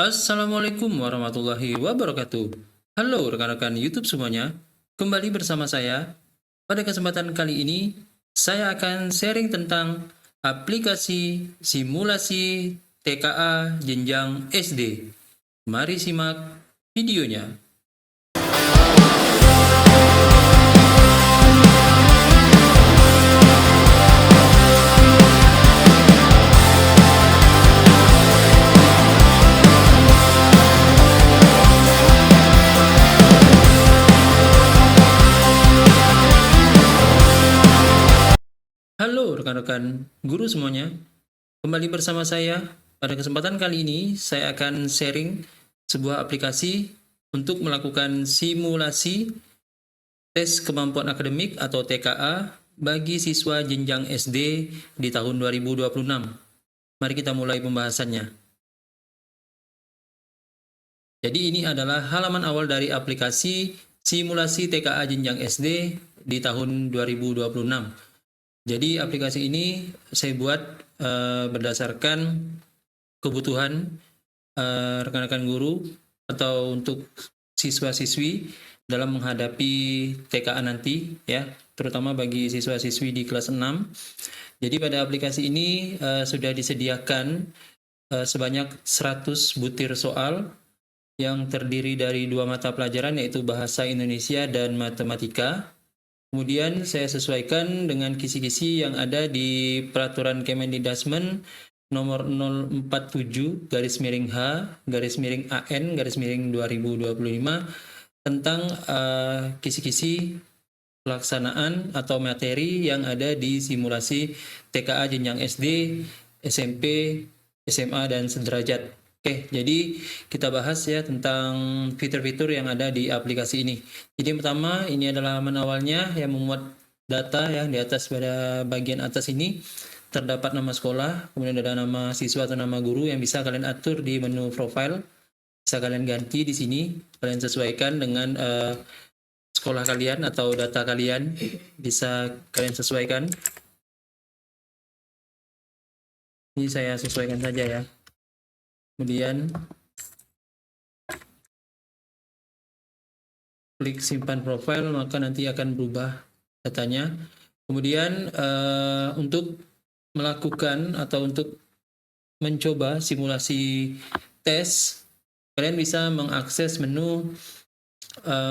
Assalamualaikum warahmatullahi wabarakatuh. Halo rekan-rekan YouTube semuanya, kembali bersama saya. Pada kesempatan kali ini, saya akan sharing tentang aplikasi simulasi TKA jenjang SD. Mari simak videonya. Halo rekan-rekan guru semuanya, kembali bersama saya. Pada kesempatan kali ini, saya akan sharing sebuah aplikasi untuk melakukan simulasi tes kemampuan akademik atau TKA bagi siswa jenjang SD di tahun 2026. Mari kita mulai pembahasannya. Jadi ini adalah halaman awal dari aplikasi simulasi TKA jenjang SD di tahun 2026. Jadi aplikasi ini saya buat berdasarkan kebutuhan rekan-rekan guru atau untuk siswa-siswi dalam menghadapi TKA nanti ya, terutama bagi siswa-siswi di kelas 6. Jadi pada aplikasi ini sudah disediakan sebanyak 100 butir soal yang terdiri dari 2 mata pelajaran yaitu Bahasa Indonesia dan Matematika. Kemudian saya sesuaikan dengan kisi-kisi yang ada di Peraturan Kemendikbudrismen nomor 047 garis miring H garis miring AN garis miring 2025 tentang kisi-kisi pelaksanaan atau materi yang ada di simulasi TKA jenjang SD, SMP, SMA, dan sederajat. Oke, jadi kita bahas ya tentang fitur-fitur yang ada di aplikasi ini. Jadi yang pertama, ini adalah halaman awalnya yang memuat data ya di atas pada bagian atas ini terdapat nama sekolah, kemudian ada nama siswa atau nama guru yang bisa kalian atur di menu profile. Bisa kalian ganti di sini, kalian sesuaikan dengan sekolah kalian atau data kalian, bisa kalian sesuaikan. Ini saya sesuaikan saja ya. Kemudian klik simpan profile, maka nanti akan berubah datanya. Kemudian untuk melakukan atau untuk mencoba simulasi tes, kalian bisa mengakses menu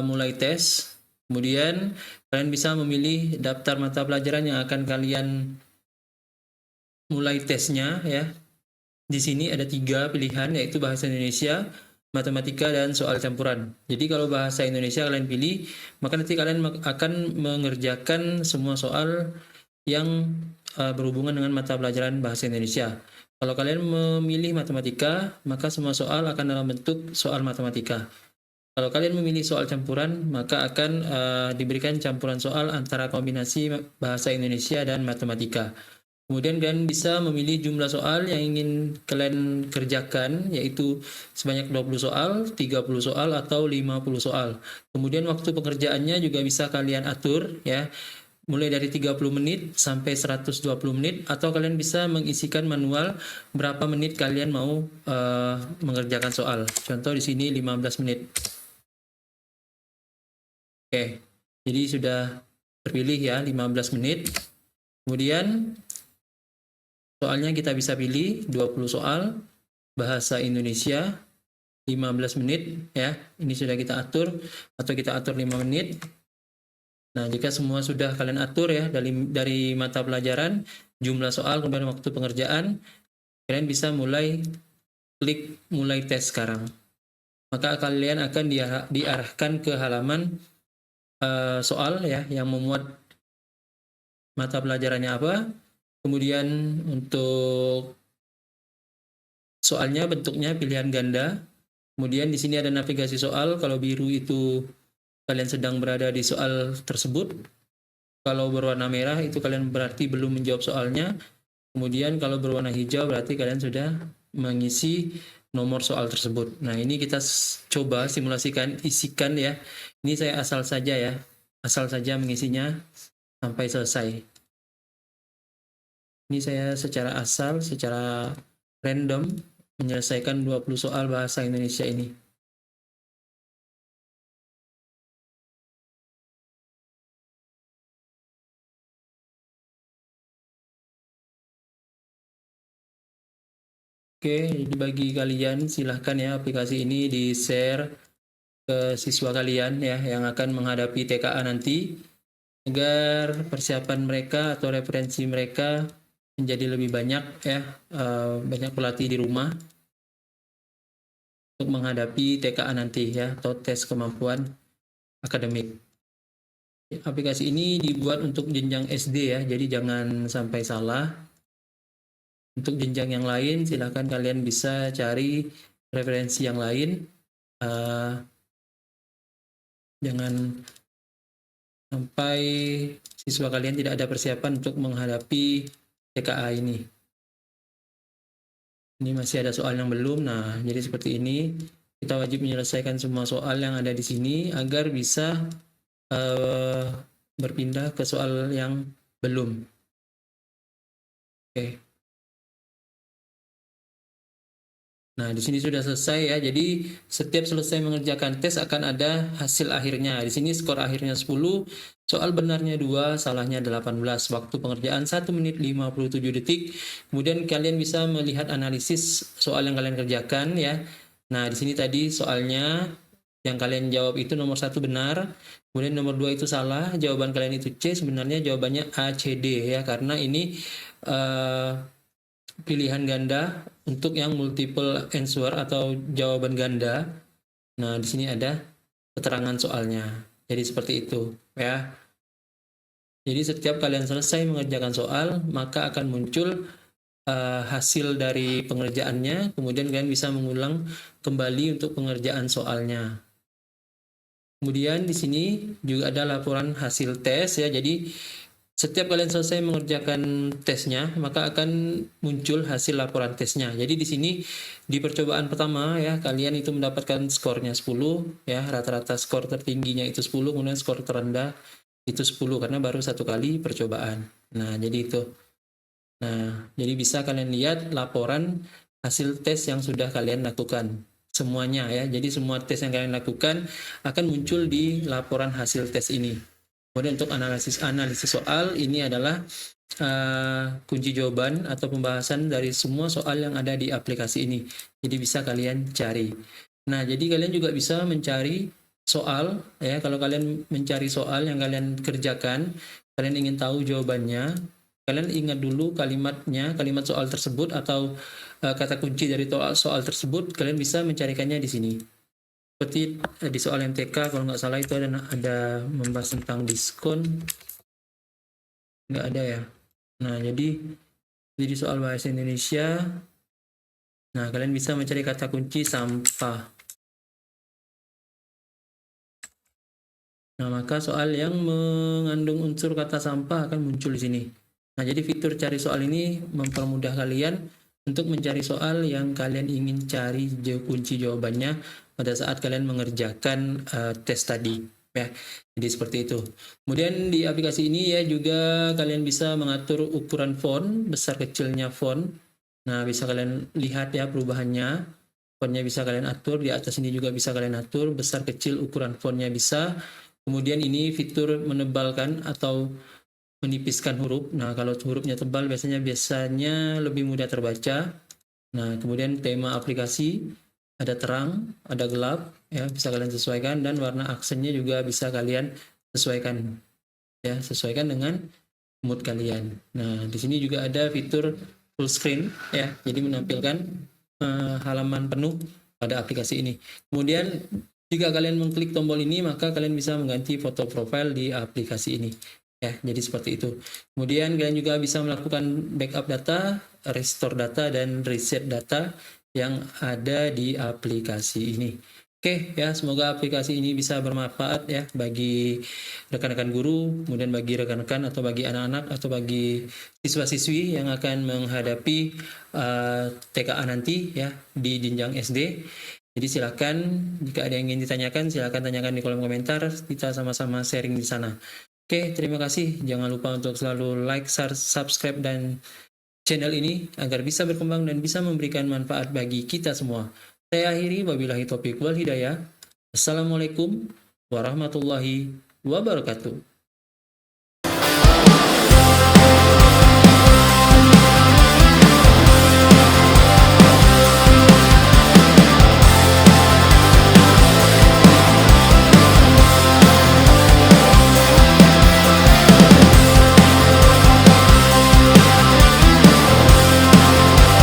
mulai tes. Kemudian kalian bisa memilih daftar mata pelajaran yang akan kalian mulai tesnya ya. Di sini ada 3 pilihan yaitu Bahasa Indonesia, Matematika, dan soal campuran. Jadi kalau Bahasa Indonesia kalian pilih, maka nanti kalian akan mengerjakan semua soal yang berhubungan dengan mata pelajaran Bahasa Indonesia. Kalau kalian memilih Matematika, maka semua soal akan dalam bentuk soal matematika. Kalau kalian memilih soal campuran, maka akan diberikan campuran soal antara kombinasi Bahasa Indonesia dan Matematika. Kemudian kalian bisa memilih jumlah soal yang ingin kalian kerjakan, yaitu sebanyak 20 soal, 30 soal, atau 50 soal. Kemudian waktu pengerjaannya juga bisa kalian atur ya, mulai dari 30 menit sampai 120 menit, atau kalian bisa mengisikan manual berapa menit kalian mau mengerjakan soal. Contoh di sini 15 menit. Oke, jadi sudah terpilih ya 15 menit. Kemudian soalnya kita bisa pilih 20 soal Bahasa Indonesia 15 menit ya. Ini sudah kita atur atau kita atur 5 menit. Nah, jika semua sudah kalian atur ya dari mata pelajaran, jumlah soal, kemudian waktu pengerjaan, kalian bisa mulai klik mulai tes sekarang. Maka kalian akan diarahkan ke halaman soal ya yang memuat mata pelajarannya apa. Kemudian untuk soalnya bentuknya pilihan ganda. Kemudian di sini ada navigasi soal. Kalau biru itu kalian sedang berada di soal tersebut. Kalau berwarna merah itu kalian berarti belum menjawab soalnya. Kemudian kalau berwarna hijau berarti kalian sudah mengisi nomor soal tersebut. Nah, ini kita coba simulasikan, isikan ya. Ini saya asal saja ya. Asal saja mengisinya sampai selesai. Ini saya secara asal, secara random menyelesaikan 20 soal bahasa Indonesia ini. Oke, jadi bagi kalian silahkan ya aplikasi ini di-share ke siswa kalian ya yang akan menghadapi TKA nanti agar persiapan mereka atau referensi mereka menjadi lebih banyak ya, banyak pelatih di rumah untuk menghadapi TKA nanti ya atau tes kemampuan akademik. Aplikasi ini dibuat untuk jenjang SD ya, jadi jangan sampai salah. Untuk jenjang yang lain, silahkan kalian bisa cari referensi yang lain. Jangan sampai siswa kalian tidak ada persiapan untuk menghadapi TKA ini. Ini masih ada soal yang belum. Nah, jadi seperti ini. Kita wajib menyelesaikan semua soal yang ada di sini agar bisa berpindah ke soal yang belum. Oke. Nah, di sini sudah selesai ya. Jadi, setiap selesai mengerjakan tes akan ada hasil akhirnya. Di sini skor akhirnya 10, soal benarnya 2, salahnya 18. Waktu pengerjaan 1 menit 57 detik. Kemudian kalian bisa melihat analisis soal yang kalian kerjakan ya. Nah, di sini tadi soalnya yang kalian jawab itu nomor 1 benar, kemudian nomor 2 itu salah, jawaban kalian itu C, sebenarnya jawabannya A, C, D ya, karena ini pilihan ganda untuk yang multiple answer atau jawaban ganda. Nah, di sini ada keterangan soalnya. Jadi seperti itu ya. Jadi setiap kalian selesai mengerjakan soal, maka akan muncul hasil dari pengerjaannya, kemudian kalian bisa mengulang kembali untuk pengerjaan soalnya. Kemudian di sini juga ada laporan hasil tes ya. Jadi setiap kalian selesai mengerjakan tesnya, maka akan muncul hasil laporan tesnya. Jadi di sini di percobaan pertama ya, kalian itu mendapatkan skornya 10 ya, rata-rata skor tertingginya itu 10, kemudian skor terendah itu 10 karena baru satu kali percobaan. Nah, jadi itu. Nah, jadi bisa kalian lihat laporan hasil tes yang sudah kalian lakukan. Semuanya ya. Jadi semua tes yang kalian lakukan akan muncul di laporan hasil tes ini. Kemudian untuk analisis soal ini adalah kunci jawaban atau pembahasan dari semua soal yang ada di aplikasi ini. Jadi bisa kalian cari. Nah, jadi kalian juga bisa mencari soal ya. Kalau kalian mencari soal yang kalian kerjakan, kalian ingin tahu jawabannya, kalian ingat dulu kalimatnya, kalimat soal tersebut atau kata kunci dari soal tersebut, kalian bisa mencarikannya di sini. Seperti di soal MTK kalau nggak salah itu ada membahas tentang diskon, nggak ada ya. Nah, jadi soal bahasa Indonesia, nah kalian bisa mencari kata kunci sampah. Nah, maka soal yang mengandung unsur kata sampah akan muncul di sini. Nah, jadi fitur cari soal ini mempermudah kalian untuk mencari soal yang kalian ingin cari kunci jawabannya pada saat kalian mengerjakan tes tadi ya. Jadi seperti itu. Kemudian di aplikasi ini ya juga kalian bisa mengatur ukuran font, besar kecilnya font. Nah, bisa kalian lihat ya perubahannya. Fontnya bisa kalian atur, di atas ini juga bisa kalian atur besar kecil ukuran fontnya bisa. Kemudian ini fitur menebalkan atau menipiskan huruf. Nah, kalau hurufnya tebal biasanya lebih mudah terbaca. Nah, kemudian tema aplikasi ada terang, ada gelap, ya bisa kalian sesuaikan, dan warna aksennya juga bisa kalian sesuaikan, ya sesuaikan dengan mood kalian. Nah, di sini juga ada fitur full screen, ya, jadi menampilkan halaman penuh pada aplikasi ini. Kemudian jika kalian mengklik tombol ini, maka kalian bisa mengganti foto profil di aplikasi ini. Ya, jadi seperti itu. Kemudian kalian juga bisa melakukan backup data, restore data, dan reset data yang ada di aplikasi ini. Oke, ya semoga aplikasi ini bisa bermanfaat ya bagi rekan-rekan guru, kemudian bagi rekan-rekan atau bagi anak-anak atau bagi siswa-siswi yang akan menghadapi TKA nanti ya di jenjang SD. Jadi silakan jika ada yang ingin ditanyakan, silakan tanyakan di kolom komentar. Kita sama-sama sharing di sana. Oke, terima kasih. Jangan lupa untuk selalu like, share, subscribe, dan channel ini agar bisa berkembang dan bisa memberikan manfaat bagi kita semua. Saya akhiri, wabillahi taufiq wal hidayah. Assalamualaikum warahmatullahi wabarakatuh.